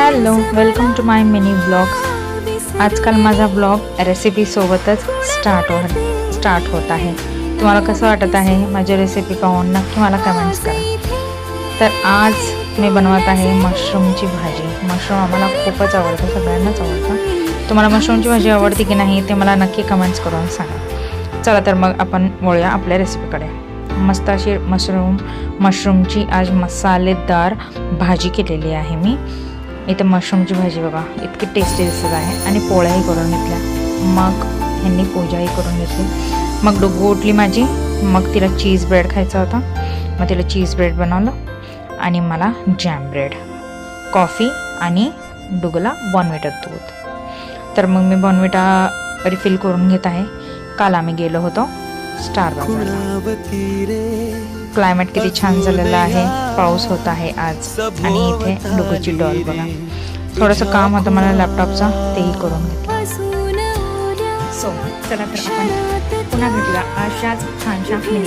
Hello, welcome to my mini blog. आजकाल माझा blog रेसिपीसोबतच start होत आहे। तुम्हाला कसं वाटत आहे माझी रेसिपी पाहून नक्की मला कमेंट्स करा। तर आज मी बनवत आहे मशरूमची भाजी। मशरूम आम्हाला खूपच आवडतं, सगळ्यांनाच आवडतं। तुम्हाला मशरूमची भाजी आवडते की नाही ते मला नक्की कमेंट्स करून सांगा। चला तर मग आपण वळूया आपल्या रेसिपीकडे। मस्त अशी मशरूमची आज मसालेदार भाजी केलेली आहे मी। इथे मशरूमची भाजी बघा इतकी टेस्टी दिसत आहे आणि पोळ्याही करून घेतल्या। मग ह्यांनी पूजाही करून घेतली। मग डुग्गू उठली माझी, मग तिला चीज ब्रेड खायचा होता, मग तिला चीज ब्रेड बनवलं आणि मला जॅम ब्रेड, कॉफी आणि डुग्गूला बॉर्नव्हिटा दूध। तर मग मी बॉर्नव्हिटा रिफिल करून घेत आहे। काल आम्ही गेलो होतो स्टार बाजारला। क्लायमेट किती छान झालेलं आहे, पाऊस होत आहे आज आणि इथे डुग्गूची डॉल बघा। थोडंसं काम होतं मला लॅपटॉपचा, तेही करून घेतलं। सो चला तर आपण पुन्हा भेटूया अशाच छानशा मिनी।